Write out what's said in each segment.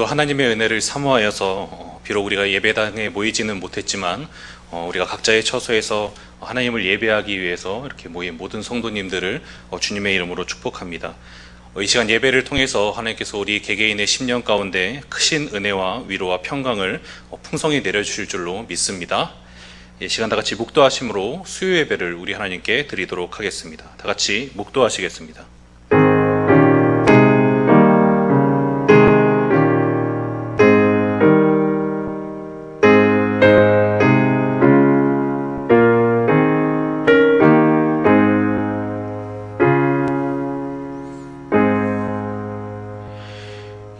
하나님의 은혜를 사모하여서 비록 우리가 예배당에 모이지는 못했지만 우리가 각자의 처소에서 하나님을 예배하기 위해서 이렇게 모인 모든 성도님들을 주님의 이름으로 축복합니다. 이 시간 예배를 통해서 하나님께서 우리 개개인의 심령 가운데 크신 은혜와 위로와 평강을 풍성히 내려주실 줄로 믿습니다. 이 시간 다 같이 묵도하심으로 수요 예배를 우리 하나님께 드리도록 하겠습니다. 다 같이 묵도하시겠습니다.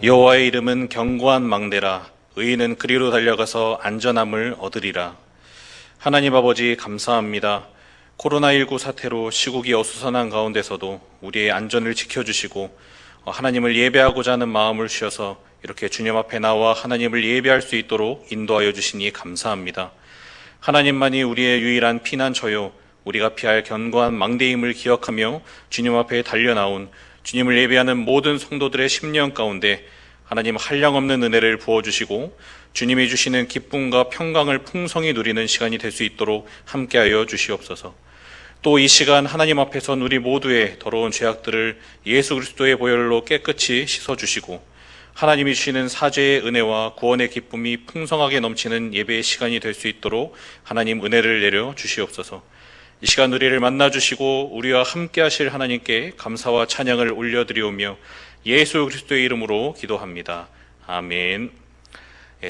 여호와의 이름은 견고한 망대라. 의인은 그리로 달려가서 안전함을 얻으리라. 하나님 아버지 감사합니다. 코로나19 사태로 시국이 어수선한 가운데서도 우리의 안전을 지켜주시고 하나님을 예배하고자 하는 마음을 주셔서 이렇게 주님 앞에 나와 하나님을 예배할 수 있도록 인도하여 주시니 감사합니다. 하나님만이 우리의 유일한 피난처요 우리가 피할 견고한 망대임을 기억하며 주님 앞에 달려나온 주님을 예배하는 모든 성도들의 심령 가운데 하나님 한량없는 은혜를 부어주시고 주님이 주시는 기쁨과 평강을 풍성히 누리는 시간이 될 수 있도록 함께하여 주시옵소서. 또 이 시간 하나님 앞에선 우리 모두의 더러운 죄악들을 예수 그리스도의 보혈로 깨끗이 씻어주시고 하나님이 주시는 사죄의 은혜와 구원의 기쁨이 풍성하게 넘치는 예배의 시간이 될 수 있도록 하나님 은혜를 내려 주시옵소서. 이 시간 우리를 만나주시고 우리와 함께 하실 하나님께 감사와 찬양을 올려드리오며 예수 그리스도의 이름으로 기도합니다. 아멘.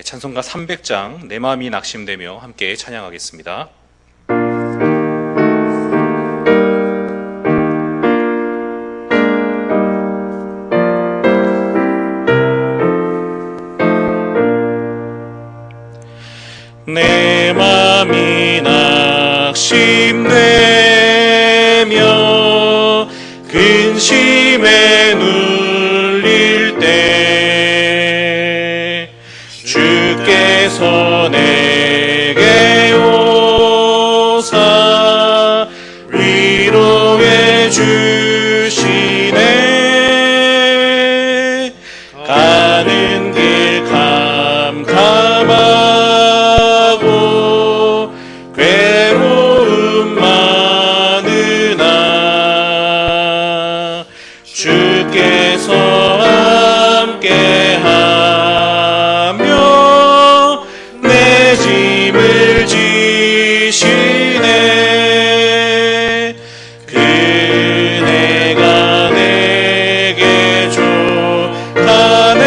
찬송가 300장 내 마음이 낙심되며 함께 찬양하겠습니다. 내 마음이 낙심되며 근심에 눌릴 때 주께서 내게 오사 위로해 주시네. 가는 길 캄캄하고 괴로움 많으나 주께서 함께하며 내 짐을 지시네. 그네가 내게 족하네.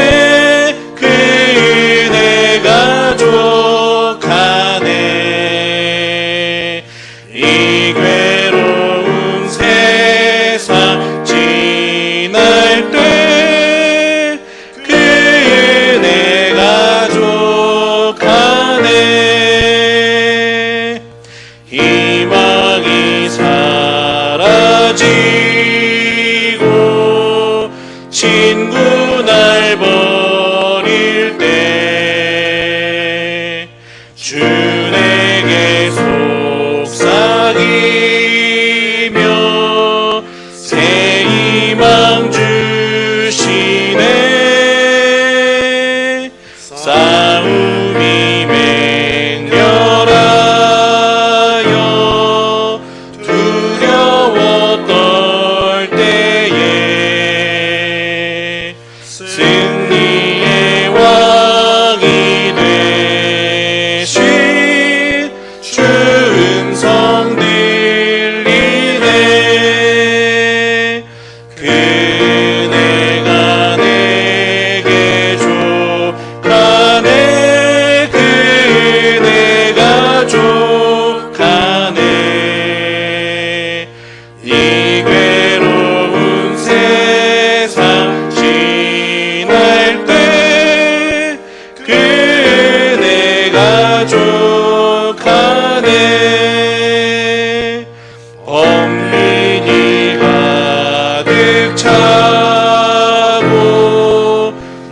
그네가 족하네. 이 괴로운 세상 지날 때 그네가 족하네. 희망이 사라지고 친구 날 버릴 때 주 내게 속삭이며 새 희망 주시네. 싸움이 맹렬하여 두려워 떨 때에 승리의 왕이 되신 주 음성 들리네. 그네가 내게 족하네. 그네가 족하네. 이 괴로운 세상 지날 때 그네가 족하네. 엄민이 가득 차고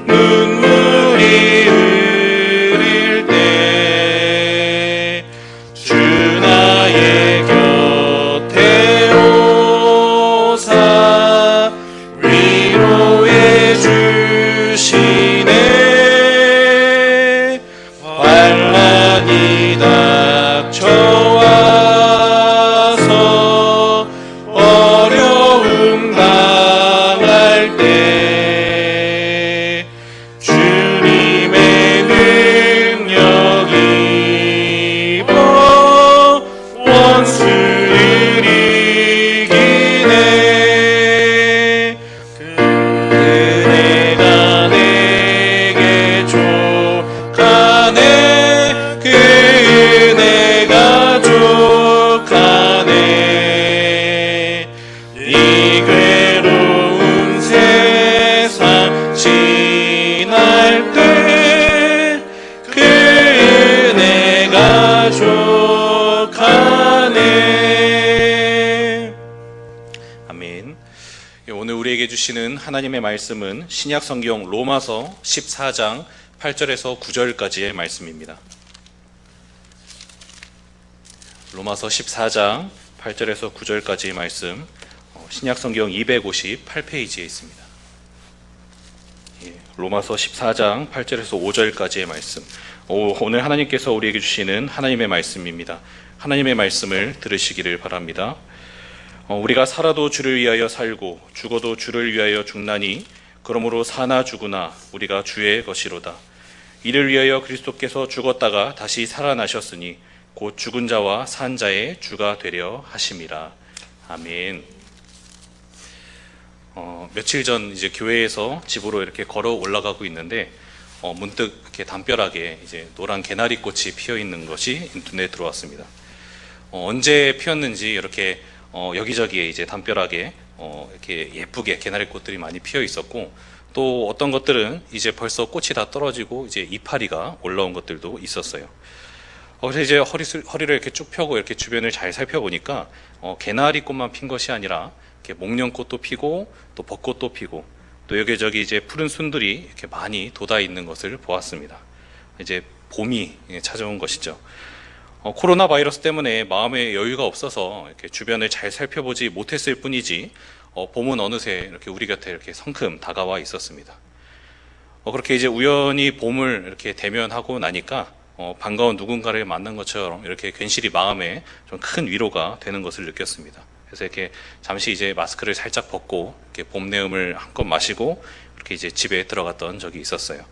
눈물이 흐릴 때 주 나의 곁에 오사 위로해 주시네. 환란이 닥쳐와서 어려움 당할 때 주님의 능력이 입어 원수를 이기네. 그네가 내게 족하네. 그네가 족하네. 이 괴로운 세상 지날 때 그네가 족하네. 아멘. 오늘 우리에게 주시는 하나님의 말씀은 신약 성경 로마서 14장 8절에서 9절까지의 말씀입니다. 로마서 14장 8절에서 9절까지의 말씀, 신약 성경 258페이지에 있습니다. 로마서 14장 8절에서 5절까지의 말씀. 오늘 하나님께서 우리에게 주시는 하나님의 말씀입니다. 하나님의 말씀을 들으시기를 바랍니다. 우리가 살아도 주를 위하여 살고 죽어도 주를 위하여 죽나니 그러므로 사나 죽으나 우리가 주의 것이로다. 이를 위하여 그리스도께서 죽었다가 다시 살아나셨으니 곧 죽은 자와 산 자의 주가 되려 하심이라. 아멘. 며칠 전 이제 교회에서 집으로 이렇게 걸어 올라가고 있는데 문득 이렇게 담벼락에 이제 노란 개나리꽃이 피어 있는 것이 눈에 들어왔습니다. 언제 피었는지 이렇게 여기저기에 이제 담벼락에 이렇게 예쁘게 개나리꽃들이 많이 피어 있었고, 또 어떤 것들은 이제 벌써 꽃이 다 떨어지고 이제 이파리가 올라온 것들도 있었어요. 그래서 이제 허리를 이렇게 쭉 펴고 이렇게 주변을 잘 살펴보니까 개나리꽃만 핀 것이 아니라 이렇게 목련꽃도 피고 또 벚꽃도 피고 또 여기저기 이제 푸른 순들이 이렇게 많이 돋아 있는 것을 보았습니다. 이제 봄이 찾아온 것이죠. 코로나 바이러스 때문에 마음에 여유가 없어서 이렇게 주변을 잘 살펴보지 못했을 뿐이지 봄은 어느새 이렇게 우리 곁에 이렇게 성큼 다가와 있었습니다. 그렇게 이제 우연히 봄을 이렇게 대면하고 나니까 반가운 누군가를 만난 것처럼 이렇게 괜시리 마음에 좀 큰 위로가 되는 것을 느꼈습니다. 그래서 이렇게 잠시 이제 마스크를 살짝 벗고 이렇게 봄 내음을 한껏 마시고 이렇게 이제 집에 들어갔던 적이 있었어요.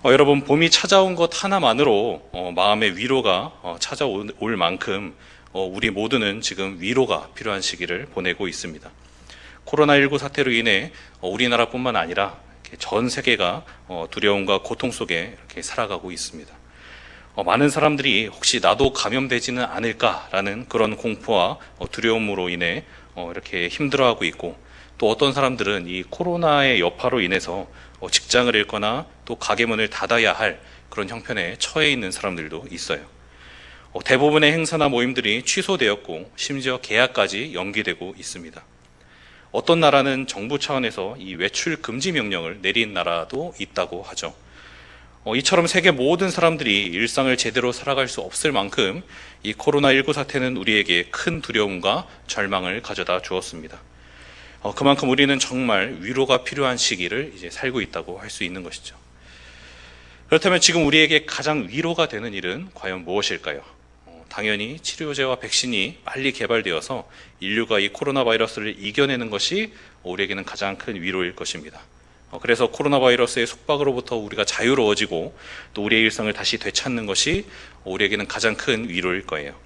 여러분, 봄이 찾아온 것 하나만으로 마음의 위로가 찾아올 만큼 우리 모두는 지금 위로가 필요한 시기를 보내고 있습니다. 코로나19 사태로 인해 우리나라뿐만 아니라 전 세계가 두려움과 고통 속에 이렇게 살아가고 있습니다. 많은 사람들이 혹시 나도 감염되지는 않을까라는 그런 공포와 두려움으로 인해 이렇게 힘들어하고 있고, 또 어떤 사람들은 이 코로나의 여파로 인해서 직장을 잃거나 또 가게문을 닫아야 할 그런 형편에 처해 있는 사람들도 있어요. 대부분의 행사나 모임들이 취소되었고 심지어 계약까지 연기되고 있습니다. 어떤 나라는 정부 차원에서 이 외출 금지 명령을 내린 나라도 있다고 하죠. 이처럼 세계 모든 사람들이 일상을 제대로 살아갈 수 없을 만큼 이 코로나19 사태는 우리에게 큰 두려움과 절망을 가져다 주었습니다. 그만큼 우리는 정말 위로가 필요한 시기를 이제 살고 있다고 할 수 있는 것이죠. 그렇다면 지금 우리에게 가장 위로가 되는 일은 과연 무엇일까요? 당연히 치료제와 백신이 빨리 개발되어서 인류가 이 코로나 바이러스를 이겨내는 것이 우리에게는 가장 큰 위로일 것입니다. 그래서 코로나 바이러스의 속박으로부터 우리가 자유로워지고 또 우리의 일상을 다시 되찾는 것이 우리에게는 가장 큰 위로일 거예요.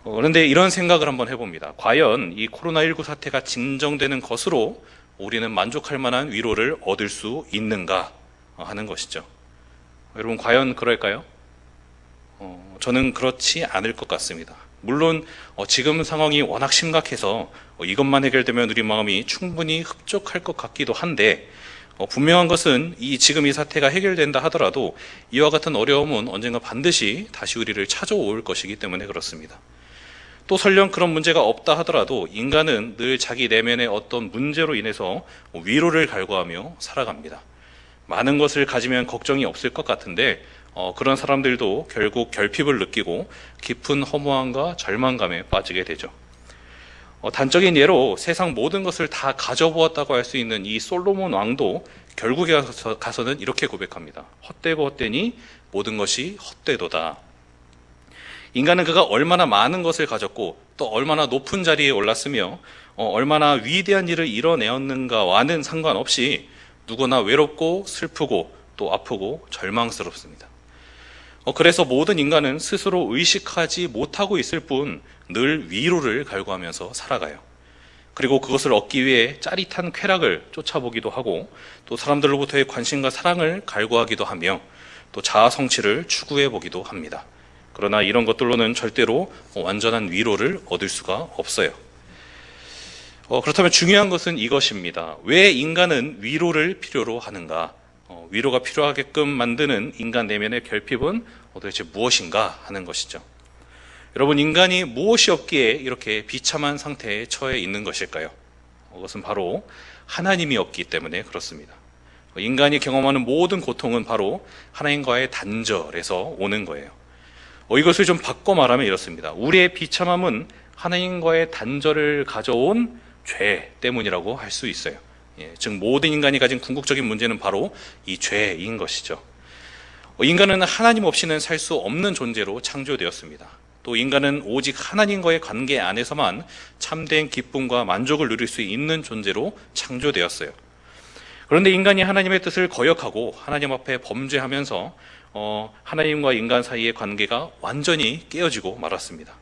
그런데 이런 생각을 한번 해봅니다. 과연 이 코로나19 사태가 진정되는 것으로 우리는 만족할 만한 위로를 얻을 수 있는가 하는 것이죠. 여러분, 과연 그럴까요? 저는 그렇지 않을 것 같습니다. 물론 지금 상황이 워낙 심각해서 이것만 해결되면 우리 마음이 충분히 흡족할 것 같기도 한데, 분명한 것은 지금 이 사태가 해결된다 하더라도 이와 같은 어려움은 언젠가 반드시 다시 우리를 찾아올 것이기 때문에 그렇습니다. 또 설령 그런 문제가 없다 하더라도 인간은 늘 자기 내면의 어떤 문제로 인해서 위로를 갈구하며 살아갑니다. 많은 것을 가지면 걱정이 없을 것 같은데 그런 사람들도 결국 결핍을 느끼고 깊은 허무함과 절망감에 빠지게 되죠. 단적인 예로 세상 모든 것을 다 가져보았다고 할 수 있는 이 솔로몬 왕도 결국에 가서는 이렇게 고백합니다. 헛되고 헛되니 모든 것이 헛되도다. 인간은 그가 얼마나 많은 것을 가졌고 또 얼마나 높은 자리에 올랐으며 얼마나 위대한 일을 이뤄내었는가와는 상관없이 누구나 외롭고 슬프고 또 아프고 절망스럽습니다. 그래서 모든 인간은 스스로 의식하지 못하고 있을 뿐 늘 위로를 갈구하면서 살아가요. 그리고 그것을 얻기 위해 짜릿한 쾌락을 쫓아보기도 하고 또 사람들로부터의 관심과 사랑을 갈구하기도 하며 또 자아 성취를 추구해 보기도 합니다. 그러나 이런 것들로는 절대로 완전한 위로를 얻을 수가 없어요. 그렇다면 중요한 것은 이것입니다. 왜 인간은 위로를 필요로 하는가? 위로가 필요하게끔 만드는 인간 내면의 결핍은 도대체 무엇인가 하는 것이죠. 여러분, 인간이 무엇이 없기에 이렇게 비참한 상태에 처해 있는 것일까요? 그것은 바로 하나님이 없기 때문에 그렇습니다. 인간이 경험하는 모든 고통은 바로 하나님과의 단절에서 오는 거예요. 이것을 좀 바꿔 말하면 이렇습니다. 우리의 비참함은 하나님과의 단절을 가져온 죄 때문이라고 할 수 있어요. 즉 모든 인간이 가진 궁극적인 문제는 바로 이 죄인 것이죠. 인간은 하나님 없이는 살 수 없는 존재로 창조되었습니다. 또 인간은 오직 하나님과의 관계 안에서만 참된 기쁨과 만족을 누릴 수 있는 존재로 창조되었어요. 그런데 인간이 하나님의 뜻을 거역하고 하나님 앞에 범죄하면서 하나님과 인간 사이의 관계가 완전히 깨어지고 말았습니다.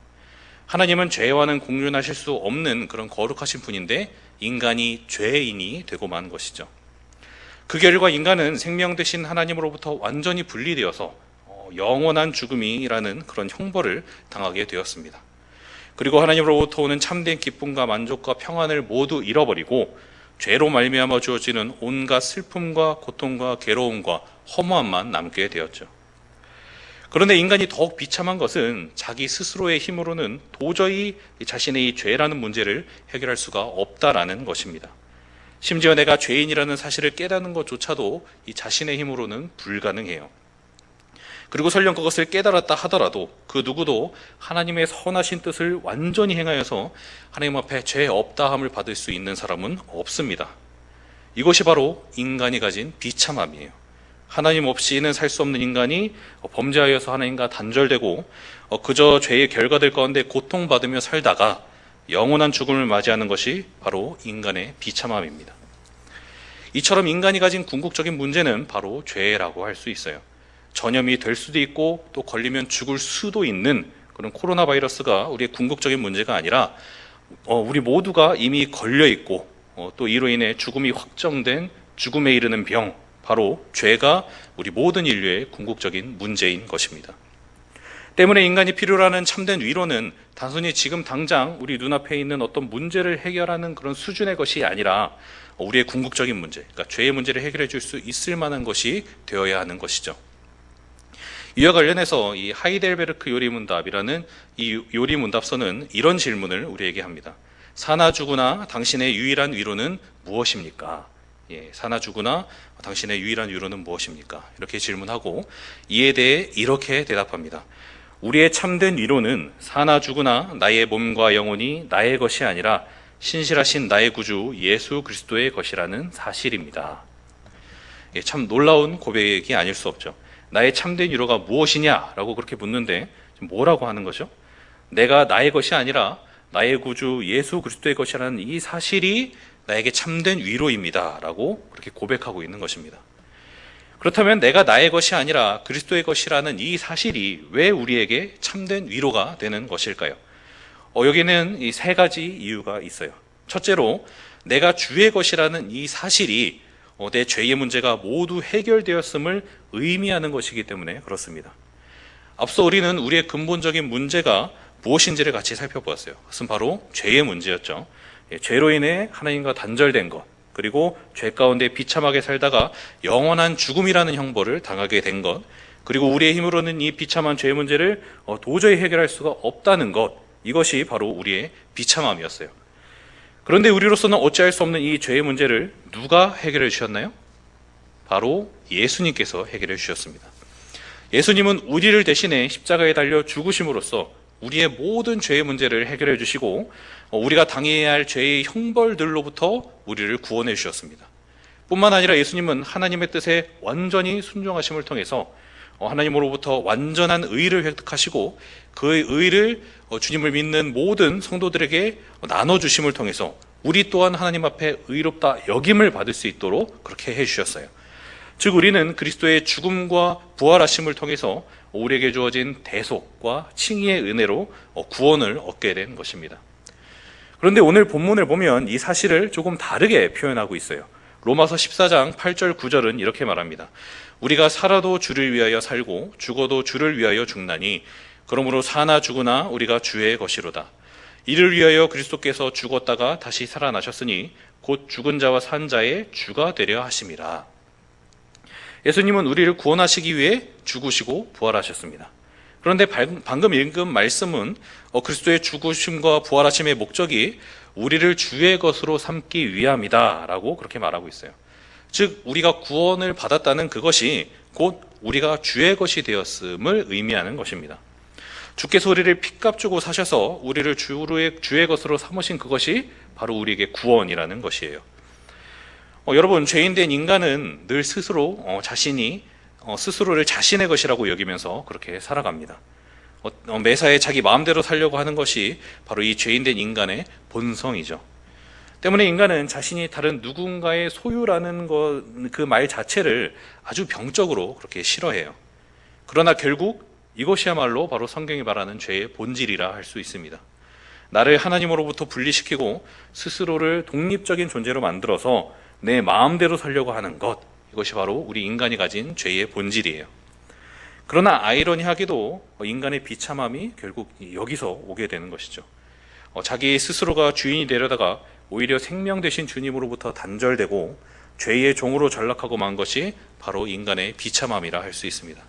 하나님은 죄와는 공존하실 수 없는 그런 거룩하신 분인데 인간이 죄인이 되고 만 것이죠. 그 결과 인간은 생명 되신 하나님으로부터 완전히 분리되어서 영원한 죽음이라는 그런 형벌을 당하게 되었습니다. 그리고 하나님으로부터 오는 참된 기쁨과 만족과 평안을 모두 잃어버리고 죄로 말미암아 주어지는 온갖 슬픔과 고통과 괴로움과 허무함만 남게 되었죠. 그런데 인간이 더욱 비참한 것은 자기 스스로의 힘으로는 도저히 자신의 이 죄라는 문제를 해결할 수가 없다라는 것입니다. 심지어 내가 죄인이라는 사실을 깨닫는 것조차도 이 자신의 힘으로는 불가능해요. 그리고 설령 그것을 깨달았다 하더라도 그 누구도 하나님의 선하신 뜻을 완전히 행하여서 하나님 앞에 죄 없다함을 받을 수 있는 사람은 없습니다. 이것이 바로 인간이 가진 비참함이에요. 하나님 없이는 살 수 없는 인간이 범죄하여서 하나님과 단절되고 그저 죄의 결과들 가운데 고통받으며 살다가 영원한 죽음을 맞이하는 것이 바로 인간의 비참함입니다. 이처럼 인간이 가진 궁극적인 문제는 바로 죄라고 할 수 있어요. 전염이 될 수도 있고 또 걸리면 죽을 수도 있는 그런 코로나 바이러스가 우리의 궁극적인 문제가 아니라 우리 모두가 이미 걸려 있고 또 이로 인해 죽음이 확정된 죽음에 이르는 병, 바로 죄가 우리 모든 인류의 궁극적인 문제인 것입니다. 때문에 인간이 필요로 하는 참된 위로는 단순히 지금 당장 우리 눈앞에 있는 어떤 문제를 해결하는 그런 수준의 것이 아니라 우리의 궁극적인 문제, 그러니까 죄의 문제를 해결해 줄 수 있을 만한 것이 되어야 하는 것이죠. 이와 관련해서 이 하이델베르크 요리문답이라는 이 요리문답서는 이런 질문을 우리에게 합니다. 사나 죽으나 당신의 유일한 위로는 무엇입니까? 사나 죽으나 당신의 유일한 위로는 무엇입니까? 이렇게 질문하고 이에 대해 이렇게 대답합니다. 우리의 참된 위로는 사나 죽으나 나의 몸과 영혼이 나의 것이 아니라 신실하신 나의 구주 예수 그리스도의 것이라는 사실입니다. 참 놀라운 고백이 아닐 수 없죠. 나의 참된 위로가 무엇이냐라고 그렇게 묻는데 뭐라고 하는 거죠? 내가 나의 것이 아니라 나의 구주 예수 그리스도의 것이라는 이 사실이 나에게 참된 위로입니다 라고 그렇게 고백하고 있는 것입니다. 그렇다면 내가 나의 것이 아니라 그리스도의 것이라는 이 사실이 왜 우리에게 참된 위로가 되는 것일까요? 여기는 이 세 가지 이유가 있어요. 첫째로 내가 주의 것이라는 이 사실이 내 죄의 문제가 모두 해결되었음을 의미하는 것이기 때문에 그렇습니다. 앞서 우리는 우리의 근본적인 문제가 무엇인지를 같이 살펴보았어요. 그것은 바로 죄의 문제였죠. 죄로 인해 하나님과 단절된 것, 그리고 죄 가운데 비참하게 살다가 영원한 죽음이라는 형벌을 당하게 된 것, 그리고 우리의 힘으로는 이 비참한 죄의 문제를 도저히 해결할 수가 없다는 것, 이것이 바로 우리의 비참함이었어요. 그런데 우리로서는 어찌할 수 없는 이 죄의 문제를 누가 해결해 주셨나요? 바로 예수님께서 해결해 주셨습니다. 예수님은 우리를 대신해 십자가에 달려 죽으심으로써 우리의 모든 죄의 문제를 해결해 주시고 우리가 당해야 할 죄의 형벌들로부터 우리를 구원해 주셨습니다. 뿐만 아니라 예수님은 하나님의 뜻에 완전히 순종하심을 통해서 하나님으로부터 완전한 의를 획득하시고 그 의를 주님을 믿는 모든 성도들에게 나눠주심을 통해서 우리 또한 하나님 앞에 의롭다 여김을 받을 수 있도록 그렇게 해주셨어요. 즉 우리는 그리스도의 죽음과 부활하심을 통해서 우리에게 주어진 대속과 칭의의 은혜로 구원을 얻게 된 것입니다. 그런데 오늘 본문을 보면 이 사실을 조금 다르게 표현하고 있어요. 로마서 14장 8절 9절은 이렇게 말합니다. 우리가 살아도 주를 위하여 살고 죽어도 주를 위하여 죽나니 그러므로 사나 죽으나 우리가 주의 것이로다. 이를 위하여 그리스도께서 죽었다가 다시 살아나셨으니 곧 죽은 자와 산 자의 주가 되려 하심이라. 예수님은 우리를 구원하시기 위해 죽으시고 부활하셨습니다. 그런데 방금 읽은 말씀은 그리스도의 죽으심과 부활하심의 목적이 우리를 주의 것으로 삼기 위함이다 라고 그렇게 말하고 있어요. 즉 우리가 구원을 받았다는 그것이 곧 우리가 주의 것이 되었음을 의미하는 것입니다. 주께서 우리를 핏값 주고 사셔서 우리를 주의 것으로 삼으신 그것이 바로 우리에게 구원이라는 것이에요. 여러분, 죄인된 인간은 늘 스스로 스스로를 자신의 것이라고 여기면서 그렇게 살아갑니다. 매사에 자기 마음대로 살려고 하는 것이 바로 이 죄인된 인간의 본성이죠. 때문에 인간은 자신이 다른 누군가의 소유라는 그 말 자체를 아주 병적으로 그렇게 싫어해요. 그러나 결국 이것이야말로 바로 성경이 말하는 죄의 본질이라 할 수 있습니다. 나를 하나님으로부터 분리시키고 스스로를 독립적인 존재로 만들어서 내 마음대로 살려고 하는 것, 이것이 바로 우리 인간이 가진 죄의 본질이에요. 그러나 아이러니하게도 인간의 비참함이 결국 여기서 오게 되는 것이죠. 자기 스스로가 주인이 되려다가 오히려 생명 되신 주님으로부터 단절되고 죄의 종으로 전락하고 만 것이 바로 인간의 비참함이라 할 수 있습니다.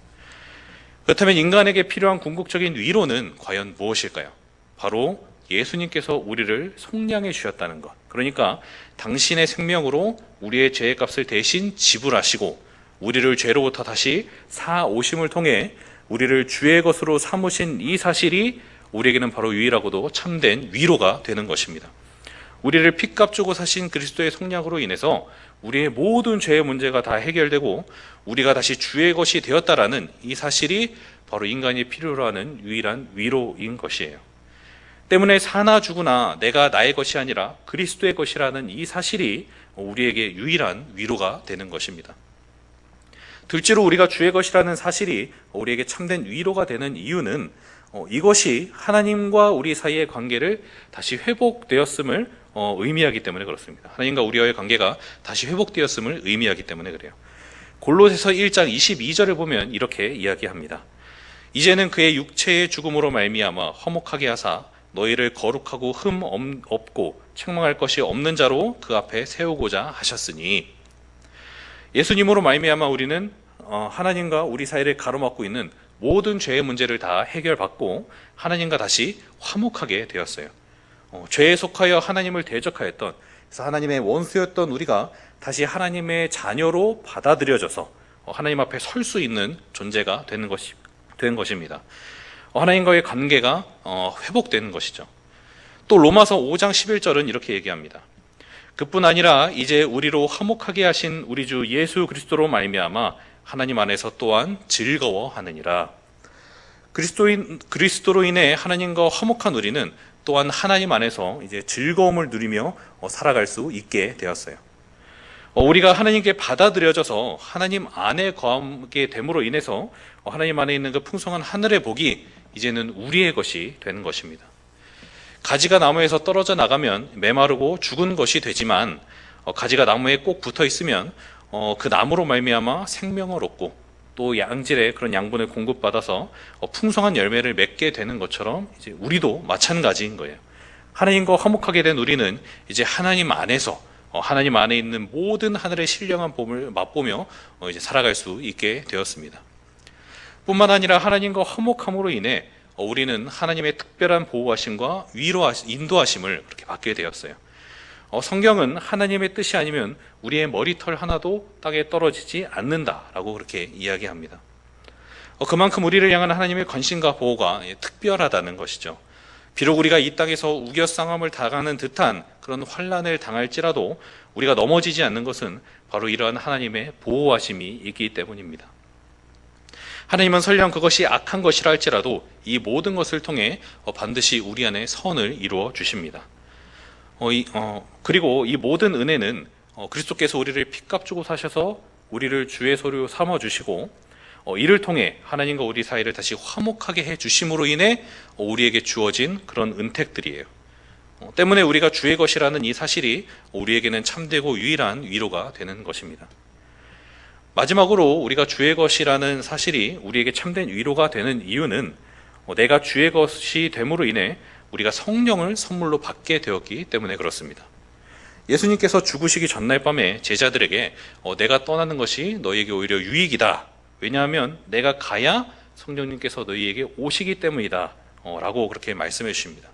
그렇다면 인간에게 필요한 궁극적인 위로는 과연 무엇일까요? 바로 예수님께서 우리를 속량해 주셨다는 것. 그러니까 당신의 생명으로 우리의 죄의 값을 대신 지불하시고 우리를 죄로부터 다시 사오심을 통해 우리를 주의 것으로 삼으신 이 사실이 우리에게는 바로 유일하고도 참된 위로가 되는 것입니다. 우리를 핏값 주고 사신 그리스도의 속량으로 인해서 우리의 모든 죄의 문제가 다 해결되고 우리가 다시 주의 것이 되었다라는 이 사실이 바로 인간이 필요로 하는 유일한 위로인 것이에요. 때문에 사나 죽으나 내가 나의 것이 아니라 그리스도의 것이라는 이 사실이 우리에게 유일한 위로가 되는 것입니다. 둘째로 우리가 주의 것이라는 사실이 우리에게 참된 위로가 되는 이유는 이것이 하나님과 우리 사이의 관계를 다시 회복되었음을 의미하기 때문에 그렇습니다. 하나님과 우리와의 관계가 다시 회복되었음을 의미하기 때문에 그래요. 골로새서 1장 22절을 보면 이렇게 이야기합니다. 이제는 그의 육체의 죽음으로 말미암아 화목하게 하사 너희를 거룩하고 흠 없고 책망할 것이 없는 자로 그 앞에 세우고자 하셨으니, 예수님으로 말미암아 우리는 하나님과 우리 사이를 가로막고 있는 모든 죄의 문제를 다 해결받고 하나님과 다시 화목하게 되었어요. 죄에 속하여 하나님을 대적하였던, 그래서 하나님의 원수였던 우리가 다시 하나님의 자녀로 받아들여져서 하나님 앞에 설 수 있는 존재가 된 것입니다. 하나님과의 관계가 회복되는 것이죠. 또 로마서 5장 11절은 이렇게 얘기합니다. 그뿐 아니라 이제 우리로 화목하게 하신 우리 주 예수 그리스도로 말미암아 하나님 안에서 또한 즐거워하느니라. 그리스도로 인해 하나님과 화목한 우리는 또한 하나님 안에서 이제 즐거움을 누리며 살아갈 수 있게 되었어요. 우리가 하나님께 받아들여져서 하나님 안에 거하게 됨으로 인해서 하나님 안에 있는 그 풍성한 하늘의 복이 이제는 우리의 것이 되는 것입니다. 가지가 나무에서 떨어져 나가면 메마르고 죽은 것이 되지만 가지가 나무에 꼭 붙어 있으면 그 나무로 말미암아 생명을 얻고 또 양질의 그런 양분을 공급받아서 풍성한 열매를 맺게 되는 것처럼 이제 우리도 마찬가지인 거예요. 하나님과 화목하게 된 우리는 이제 하나님 안에서 하나님 안에 있는 모든 하늘의 신령한 봄을 맛보며 이제 살아갈 수 있게 되었습니다. 뿐만 아니라 하나님과 화목함으로 인해 우리는 하나님의 특별한 보호하심과 인도하심을 그렇게 받게 되었어요. 성경은 하나님의 뜻이 아니면 우리의 머리털 하나도 땅에 떨어지지 않는다라고 그렇게 이야기합니다. 그만큼 우리를 향한 하나님의 관심과 보호가 특별하다는 것이죠. 비록 우리가 이 땅에서 우겨싸움을 당하는 듯한 그런 환난을 당할지라도 우리가 넘어지지 않는 것은 바로 이러한 하나님의 보호하심이 있기 때문입니다. 하나님은 설령 그것이 악한 것이라 할지라도 이 모든 것을 통해 반드시 우리 안에 선을 이루어 주십니다. 그리고 이 모든 은혜는 그리스도께서 우리를 핏값 주고 사셔서 우리를 주의 소유 삼아 주시고 이를 통해 하나님과 우리 사이를 다시 화목하게 해 주심으로 인해 우리에게 주어진 그런 은택들이에요. 때문에 우리가 주의 것이라는 이 사실이 우리에게는 참되고 유일한 위로가 되는 것입니다. 마지막으로 우리가 주의 것이라는 사실이 우리에게 참된 위로가 되는 이유는 내가 주의 것이 됨으로 인해 우리가 성령을 선물로 받게 되었기 때문에 그렇습니다. 예수님께서 죽으시기 전날 밤에 제자들에게 내가 떠나는 것이 너희에게 오히려 유익이다. 왜냐하면 내가 가야 성령님께서 너희에게 오시기 때문이다 라고 그렇게 말씀해 주십니다.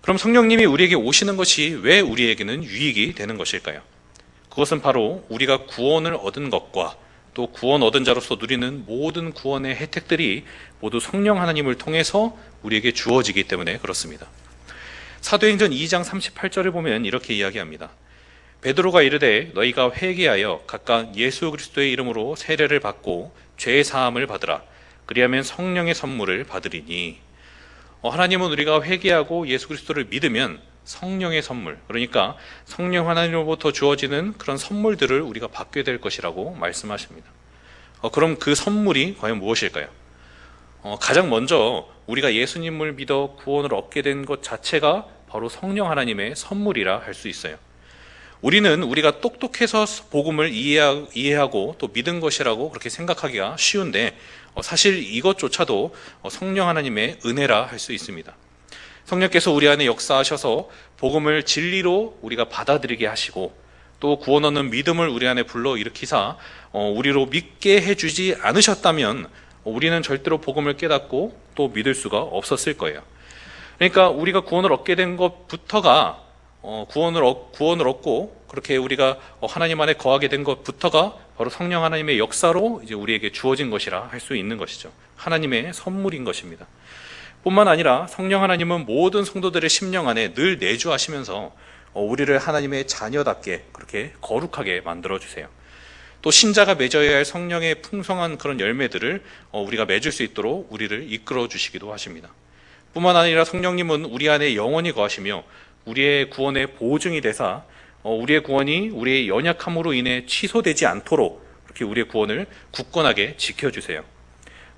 그럼 성령님이 우리에게 오시는 것이 왜 우리에게는 유익이 되는 것일까요? 그것은 바로 우리가 구원을 얻은 것과 또 구원 얻은 자로서 누리는 모든 구원의 혜택들이 모두 성령 하나님을 통해서 우리에게 주어지기 때문에 그렇습니다. 사도행전 2장 38절을 보면 이렇게 이야기합니다. 베드로가 이르되 너희가 회개하여 각각 예수 그리스도의 이름으로 세례를 받고 죄 사함을 받으라. 그리하면 성령의 선물을 받으리니. 하나님은 우리가 회개하고 예수 그리스도를 믿으면 성령의 선물, 그러니까 성령 하나님으로부터 주어지는 그런 선물들을 우리가 받게 될 것이라고 말씀하십니다. 그럼 그 선물이 과연 무엇일까요? 가장 먼저 우리가 예수님을 믿어 구원을 얻게 된 것 자체가 바로 성령 하나님의 선물이라 할 수 있어요. 우리는 우리가 똑똑해서 복음을 이해하고 또 믿은 것이라고 그렇게 생각하기가 쉬운데 사실 이것조차도 성령 하나님의 은혜라 할 수 있습니다. 성령께서 우리 안에 역사하셔서 복음을 진리로 우리가 받아들이게 하시고 또 구원 얻는 믿음을 우리 안에 불러일으키사 우리로 믿게 해주지 않으셨다면 우리는 절대로 복음을 깨닫고 또 믿을 수가 없었을 거예요. 그러니까 우리가 구원을 얻게 된 것부터가 구원을 얻고 그렇게 우리가 하나님 안에 거하게 된 것부터가 바로 성령 하나님의 역사로 이제 우리에게 주어진 것이라 할 수 있는 것이죠. 하나님의 선물인 것입니다. 뿐만 아니라 성령 하나님은 모든 성도들의 심령 안에 늘 내주하시면서 우리를 하나님의 자녀답게 그렇게 거룩하게 만들어 주세요. 또 신자가 맺어야 할 성령의 풍성한 그런 열매들을 우리가 맺을 수 있도록 우리를 이끌어 주시기도 하십니다. 뿐만 아니라 성령님은 우리 안에 영원히 거하시며 우리의 구원의 보증이 되사 우리의 구원이 우리의 연약함으로 인해 취소되지 않도록 그렇게 우리의 구원을 굳건하게 지켜주세요.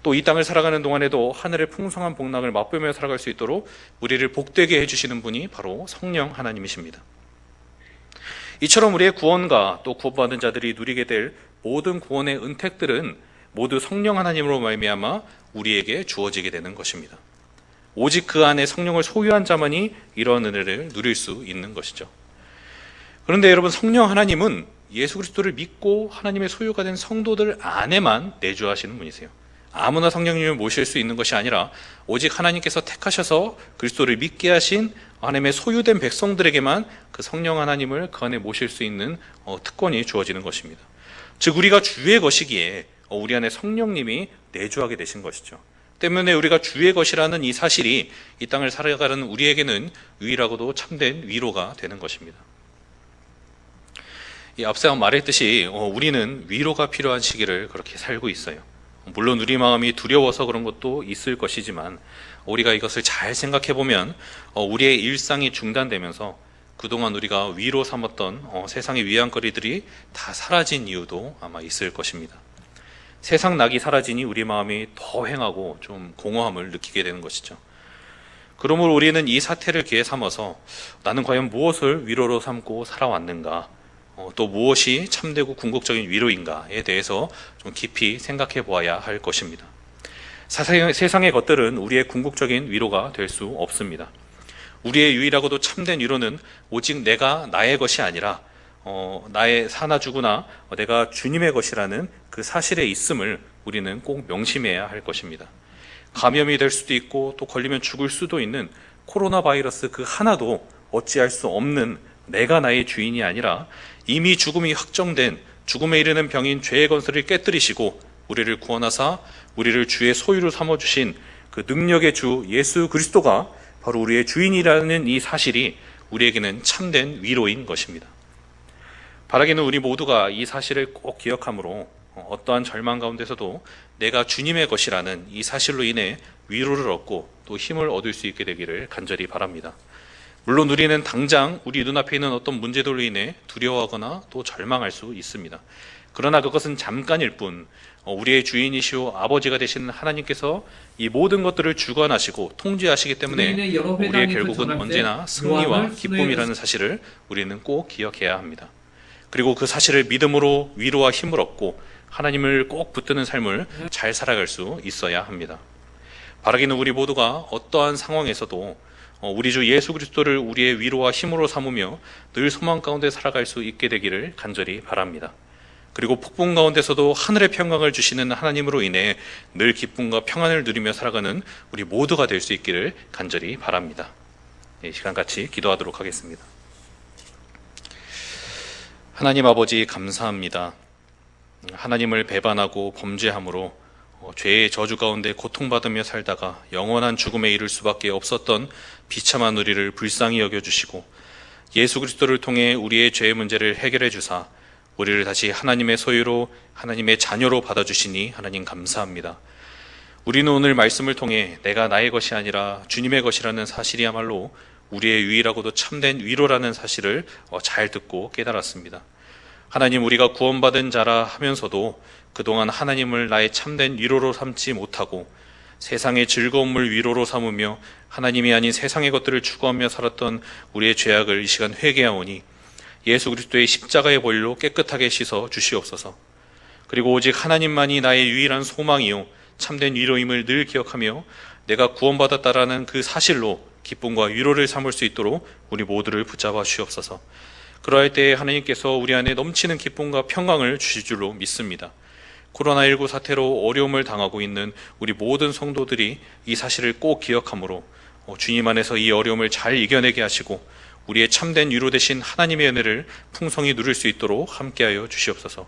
또 이 땅을 살아가는 동안에도 하늘의 풍성한 복락을 맛보며 살아갈 수 있도록 우리를 복되게 해주시는 분이 바로 성령 하나님이십니다. 이처럼 우리의 구원과 또 구원받은 자들이 누리게 될 모든 구원의 은택들은 모두 성령 하나님으로 말미암아 우리에게 주어지게 되는 것입니다. 오직 그 안에 성령을 소유한 자만이 이런 은혜를 누릴 수 있는 것이죠. 그런데 여러분, 성령 하나님은 예수 그리스도를 믿고 하나님의 소유가 된 성도들 안에만 내주하시는 분이세요. 아무나 성령님을 모실 수 있는 것이 아니라 오직 하나님께서 택하셔서 그리스도를 믿게 하신 하나님의 소유된 백성들에게만 그 성령 하나님을 그 안에 모실 수 있는 특권이 주어지는 것입니다. 즉 우리가 주의 것이기에 우리 안에 성령님이 내주하게 되신 것이죠. 때문에 우리가 주의 것이라는 이 사실이 이 땅을 살아가는 우리에게는 유일하고도 참된 위로가 되는 것입니다. 앞서 말했듯이 우리는 위로가 필요한 시기를 그렇게 살고 있어요. 물론 우리 마음이 두려워서 그런 것도 있을 것이지만 우리가 이것을 잘 생각해 보면 우리의 일상이 중단되면서 그동안 우리가 위로 삼았던 세상의 위안거리들이 다 사라진 이유도 아마 있을 것입니다. 세상 낙이 사라지니 우리 마음이 더 횡하고 좀 공허함을 느끼게 되는 것이죠. 그러므로 우리는 이 사태를 기회 삼아서 나는 과연 무엇을 위로로 삼고 살아왔는가, 또 무엇이 참되고 궁극적인 위로인가에 대해서 좀 깊이 생각해 보아야 할 것입니다. 세상의 것들은 우리의 궁극적인 위로가 될 수 없습니다. 우리의 유일하고도 참된 위로는 오직 내가 나의 것이 아니라 나의 사나 죽으나 내가 주님의 것이라는 그 사실에 있음을 우리는 꼭 명심해야 할 것입니다. 감염이 될 수도 있고 또 걸리면 죽을 수도 있는 코로나 바이러스 그 하나도 어찌할 수 없는 내가 나의 주인이 아니라 이미 죽음이 확정된 죽음에 이르는 병인 죄의 건설을 깨뜨리시고 우리를 구원하사 우리를 주의 소유로 삼아주신 그 능력의 주 예수 그리스도가 바로 우리의 주인이라는 이 사실이 우리에게는 참된 위로인 것입니다. 바라기는 우리 모두가 이 사실을 꼭 기억함으로 어떠한 절망 가운데서도 내가 주님의 것이라는 이 사실로 인해 위로를 얻고 또 힘을 얻을 수 있게 되기를 간절히 바랍니다. 물론 우리는 당장 우리 눈앞에 있는 어떤 문제들로 인해 두려워하거나 또 절망할 수 있습니다. 그러나 그것은 잠깐일 뿐, 우리의 주인이시오 아버지가 되시는 하나님께서 이 모든 것들을 주관하시고 통제하시기 때문에 우리의 결국은 언제나 승리와 기쁨이라는 사실을 우리는 꼭 기억해야 합니다. 그리고 그 사실을 믿음으로 위로와 힘을 얻고 하나님을 꼭 붙드는 삶을 잘 살아갈 수 있어야 합니다. 바라기는 우리 모두가 어떠한 상황에서도 우리 주 예수 그리스도를 우리의 위로와 힘으로 삼으며 늘 소망 가운데 살아갈 수 있게 되기를 간절히 바랍니다. 그리고 폭풍 가운데서도 하늘의 평강을 주시는 하나님으로 인해 늘 기쁨과 평안을 누리며 살아가는 우리 모두가 될 수 있기를 간절히 바랍니다. 이 시간 같이 기도하도록 하겠습니다. 하나님 아버지 감사합니다. 하나님을 배반하고 범죄함으로 죄의 저주 가운데 고통받으며 살다가 영원한 죽음에 이를 수밖에 없었던 비참한 우리를 불쌍히 여겨주시고 예수 그리스도를 통해 우리의 죄의 문제를 해결해 주사 우리를 다시 하나님의 소유로 하나님의 자녀로 받아주시니 하나님 감사합니다. 우리는 오늘 말씀을 통해 내가 나의 것이 아니라 주님의 것이라는 사실이야말로 우리의 유일하고도 참된 위로라는 사실을 잘 듣고 깨달았습니다. 하나님, 우리가 구원받은 자라 하면서도 그동안 하나님을 나의 참된 위로로 삼지 못하고 세상의 즐거움을 위로로 삼으며 하나님이 아닌 세상의 것들을 추구하며 살았던 우리의 죄악을 이 시간 회개하오니 예수 그리스도의 십자가의 보혈로 깨끗하게 씻어 주시옵소서. 그리고 오직 하나님만이 나의 유일한 소망이요 참된 위로임을 늘 기억하며 내가 구원받았다라는 그 사실로 기쁨과 위로를 삼을 수 있도록 우리 모두를 붙잡아 주시옵소서. 그러할 때에 하나님께서 우리 안에 넘치는 기쁨과 평강을 주실 줄로 믿습니다. 코로나19 사태로 어려움을 당하고 있는 우리 모든 성도들이 이 사실을 꼭 기억하므로 주님 안에서 이 어려움을 잘 이겨내게 하시고 우리의 참된 위로 되신 하나님의 은혜를 풍성히 누릴 수 있도록 함께하여 주시옵소서.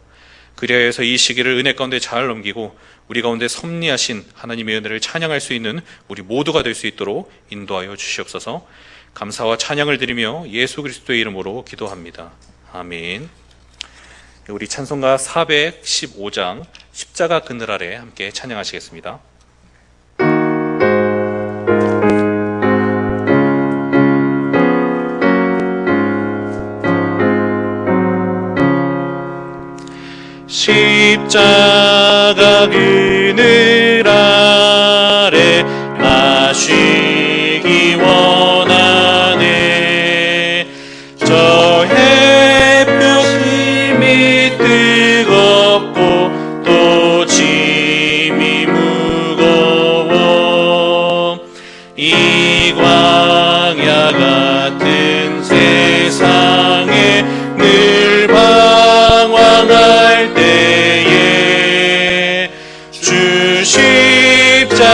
그리하여서 이 시기를 은혜 가운데 잘 넘기고 우리 가운데 섭리하신 하나님의 은혜를 찬양할 수 있는 우리 모두가 될 수 있도록 인도하여 주시옵소서. 감사와 찬양을 드리며 예수 그리스도의 이름으로 기도합니다. 아멘. 우리 찬송가 415장 십자가 그늘 아래 함께 찬양하시겠습니다. 십자가 그늘 아래 나 쉬기 원하네. 저 햇볕이 뜨겁고 또 짐이 무거워 이 광야 같은 세상에 늘 방황할 때에 주 십자가의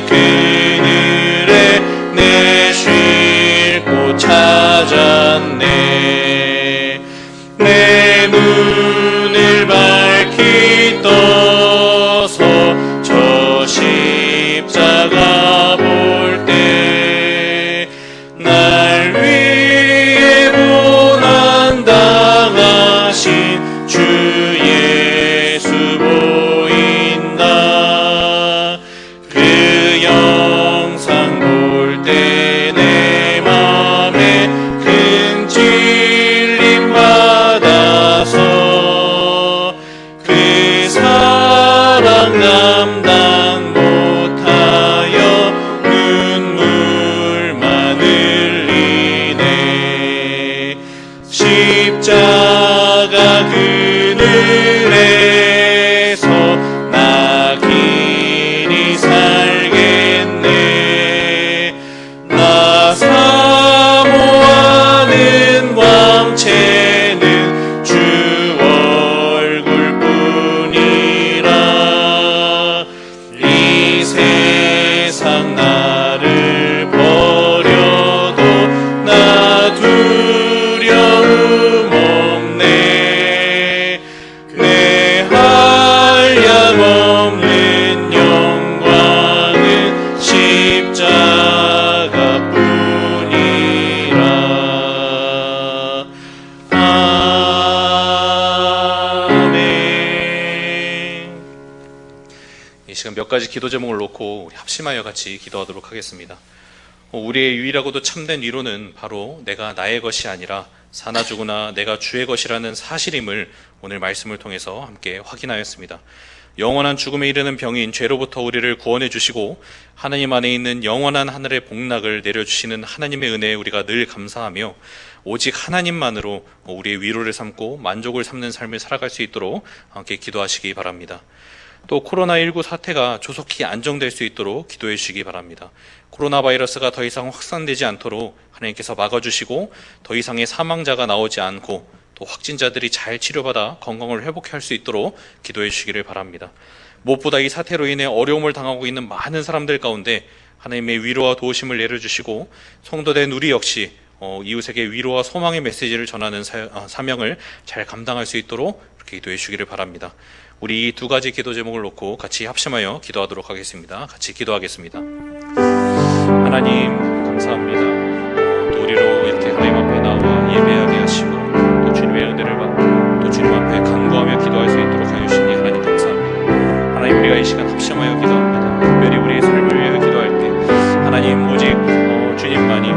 그늘에 내 쉴 곳 찾았네. 내 눈을 밝히 떠서 저 십자가 볼 때 날 위해 고난 당하신 주 예수 보인다. 그 영상 볼 때 내 맘에 큰 찔림 받아서 그 사랑 감당 못하여 가지 기도 제목을 놓고 우리 합심하여 같이 기도하도록 하겠습니다. 우리의 유일하고도 참된 위로는 바로 내가 나의 것이 아니라 사나 죽으나 내가 주의 것이라는 사실임을 오늘 말씀을 통해서 함께 확인하였습니다. 영원한 죽음에 이르는 병인 죄로부터 우리를 구원해 주시고 하나님 안에 있는 영원한 하늘의 복락을 내려주시는 하나님의 은혜에 우리가 늘 감사하며 오직 하나님만으로 우리의 위로를 삼고 만족을 삼는 삶을 살아갈 수 있도록 함께 기도하시기 바랍니다. 또 코로나19 사태가 조속히 안정될 수 있도록 기도해 주시기 바랍니다. 코로나 바이러스가 더 이상 확산되지 않도록 하나님께서 막아주시고 더 이상의 사망자가 나오지 않고 또 확진자들이 잘 치료받아 건강을 회복할 수 있도록 기도해 주시기를 바랍니다. 무엇보다 이 사태로 인해 어려움을 당하고 있는 많은 사람들 가운데 하나님의 위로와 도우심을 내려주시고 성도된 우리 역시 이웃에게 위로와 소망의 메시지를 전하는 사명을 잘 감당할 수 있도록 그렇게 기도해 주시기를 바랍니다. 우리 이 두 가지 기도 제목을 놓고 같이 합심하여 기도하도록 하겠습니다. 같이 기도하겠습니다. 하나님 감사합니다. 또 우리로 이렇게 하나님 앞에 나와 예배하게 하시고 또 주님의 은혜를 받고 또 주님 앞에 간구하며 기도할 수 있도록 하여 주시니 하나님 감사합니다. 하나님 우리가 이 시간 합심하여 기도합니다. 특별히 우리의 삶을 위해 기도할 때 하나님 오직 주님만이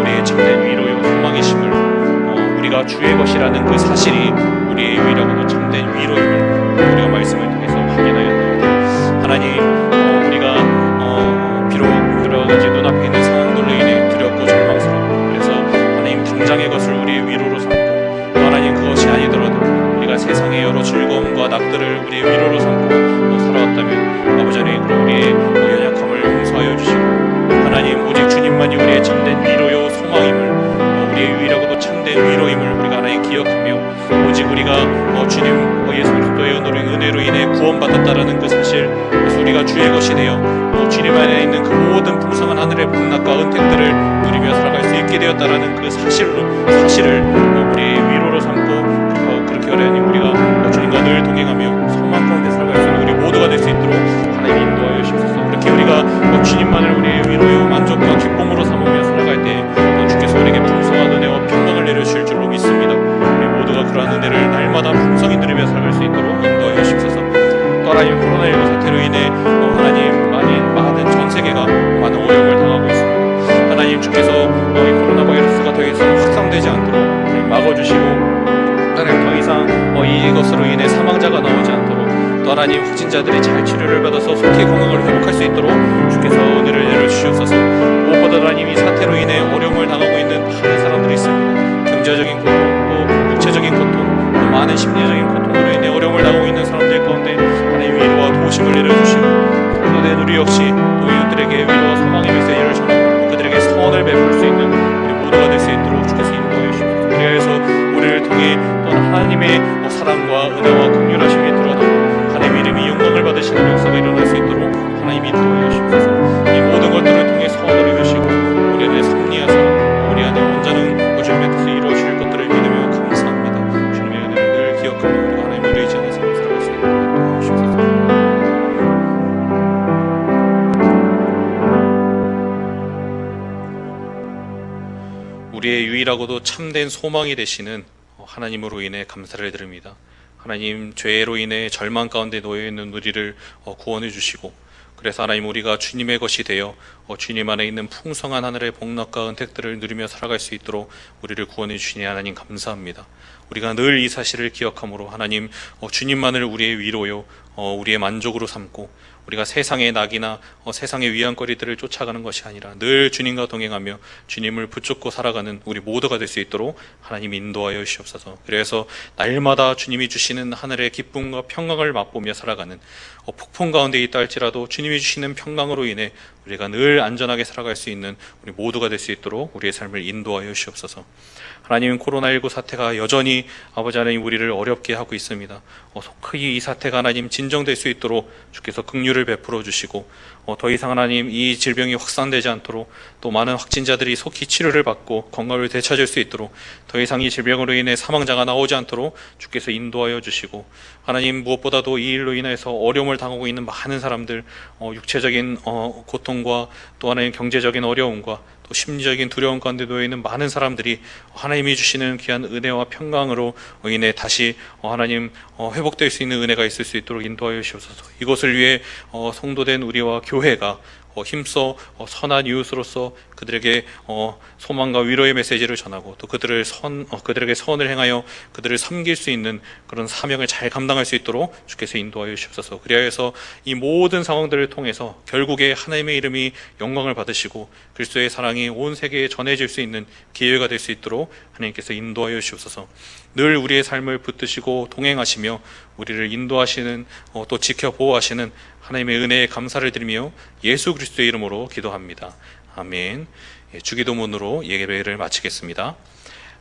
우리의 참된 위로요 소망이심을 우리가 주의 것이라는 그 사실이 우리의 유일하고도 참된 위로임을 우리가 말씀을 통해서 확인하였는데 하나님 우리가 비록 여러 가지 눈앞에 있는 상황들로 인해 두렵고 절망스럽고 그래서 하나님 당장의 것을 우리의 위로로 삼고 또 하나님 그것이 아니더라도 우리가 세상의 여러 즐거움과 낙들을 우리의 위로로 삼고 살아왔다면 아버지 하나님 그런 우리의 연약함을 용서하여 주시고 하나님 오직 주님만이 우리의 참된 위로요 소망임을 우리의 유일하고도 참된 위로임을 우리가 하나님 기억하며 오직 우리가 주님 예수 그리스도의 은혜로 인해 구원받았다라는 그 사실 그래서 우리가 주의 것이 되어 주님 안에 있는 그 모든 풍성한 하늘의 복락과 은택들을 누리며 살아갈 수 있게 되었다라는 그 사실을 우리의 위로로 삼고 그렇게 하나님 우리가 주님과 늘 동행하며 소망 가운데 살아갈 수 있는 우리 모두가 될 수 있도록 하나님 인도하여 주옵소서. 그렇게 우리가 주님만을 우리의 위로요 만족과 기쁨으로 삼으며 살아갈 때 주께서 우리에게 풍성한 은혜와 평강을 내려주실 줄로 믿습니다. 우리 모두가 그러한 은혜를 날마다 풍성히 누리며 살아갈 수 있도록 인도하여 주옵소서. 또 하나님 코로나19 사태로 인해 하나님 많은 전 세계가 많은 어려움을 당하고 있습니다. 하나님 주께서 이 코로나 바이러스가 더 이상 확산되지 않도록 막아주시고 하나님 더 이상 이것으로 인해 사망자가 나오지 않도록 또 하나님 확진자들이 잘 치료를 받아서 속히 건강을 회복할 수 있도록 주께서 은혜를 내려주시옵소서. 무엇보다 하나님 이 사태로 인해 어려움을 당하고 있는 많은 사람들이 있습니다. 경제적인 고통 또 육체적인 고통 또 많은 심리적인 고통으로 인해 어려움을 당하고 있는 사람들 가운데 하나님 위로와 도우심을 내려주시고 성도된 우리 역시 또 이웃들에게 위로와 소망의 메시지를 전하고 그들에게 선을 베풀 수 있는 우리 모두가 될 수 있도록 주께서 인도하여 주시옵소서. 그래서 우리를 통해 또 하나님의 사랑과 은혜와 긍휼하심이 들어가고 하나님 이름이 영광을 받으시는 역사가 일어날 수 있도록 하나님 인도하여 주옵소서. 이 모든 것들을 통해 선을 이루시고 우리 안에 섭리하사 우리 안에 온전한 주님의 뜻을 이루어주실 것들을 믿으며 감사합니다. 주님의 은혜를 늘 기억하며 우리가 하나님을 의지하는 삶을 살아갈 수 있도록 인도하여 주옵소서. 우리의 유일하고도 참된 소망이 되시는 하나님으로 인해 감사를 드립니다. 하나님 죄로 인해 절망 가운데 놓여있는 우리를 구원해 주시고 그래서 하나님 우리가 주님의 것이 되어 주님 안에 있는 풍성한 하늘의 복락과 은택들을 누리며 살아갈 수 있도록 우리를 구원해 주시니 하나님 감사합니다. 우리가 늘 이 사실을 기억함으로 하나님 주님만을 우리의 위로요 우리의 만족으로 삼고 우리가 세상의 낙이나 세상의 위안거리들을 쫓아가는 것이 아니라 늘 주님과 동행하며 주님을 붙잡고 살아가는 우리 모두가 될 수 있도록 하나님 인도하여 주시옵소서. 그래서 날마다 주님이 주시는 하늘의 기쁨과 평강을 맛보며 살아가는 폭풍 가운데 있다 할지라도 주님이 주시는 평강으로 인해 우리가 늘 안전하게 살아갈 수 있는 우리 모두가 될 수 있도록 우리의 삶을 인도하여 주시옵소서. 하나님 코로나19 사태가 여전히 아버지 하나님 우리를 어렵게 하고 있습니다. 속히 이 사태가 하나님 진정될 수 있도록 주께서 긍휼을 베풀어 주시고 더 이상 하나님 이 질병이 확산되지 않도록 또 많은 확진자들이 속히 치료를 받고 건강을 되찾을 수 있도록 더 이상 이 질병으로 인해 사망자가 나오지 않도록 주께서 인도하여 주시고 하나님 무엇보다도 이 일로 인해서 어려움을 당하고 있는 많은 사람들 육체적인 고통과 또 하나님 경제적인 어려움과 또 심리적인 두려움 가운데 놓여 있는 많은 사람들이 하나님이 주시는 귀한 은혜와 평강으로 인해 다시 하나님 회복될 수 있는 은혜가 있을 수 있도록 인도하여 주옵소서. 이것을 위해 성도된 우리와 교회가 힘써 선한 이웃으로서 그들에게 소망과 위로의 메시지를 전하고 또 그들에게 선을 행하여 그들을 섬길 수 있는 그런 사명을 잘 감당할 수 있도록 주께서 인도하여 주옵소서. 그리하여서 이 모든 상황들을 통해서 결국에 하나님의 이름이 영광을 받으시고 그리스도의 사랑이 온 세계에 전해질 수 있는 기회가 될 수 있도록 하나님께서 인도하여 주옵소서. 늘 우리의 삶을 붙드시고 동행하시며 우리를 인도하시는 또 지켜 보호하시는 하나님의 은혜에 감사를 드리며 예수 그리스도의 이름으로 기도합니다. 아멘. 주기도문으로 예배를 마치겠습니다.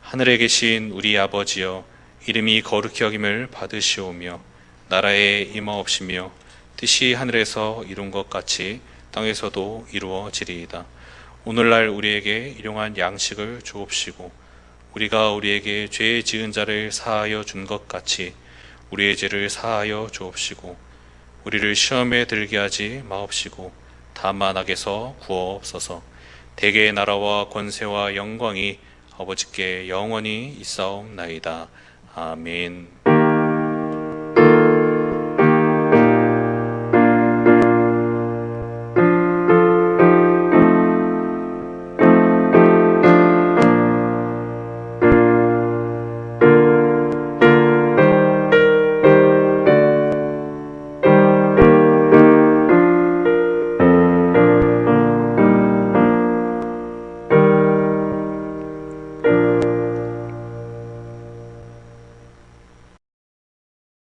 하늘에 계신 우리 아버지여, 이름이 거룩히 여김을 받으시오며 나라에 임하옵시며 뜻이 하늘에서 이룬 것 같이 땅에서도 이루어지리이다. 오늘날 우리에게 일용할 양식을 주옵시고 우리가 우리에게 죄 지은 자를 사하여 준 것 같이 우리의 죄를 사하여 주옵시고 우리를 시험에 들게 하지 마옵시고 다만 악에서 구하옵소서. 대개의 나라와 권세와 영광이 아버지께 영원히 있사옵나이다. 아멘.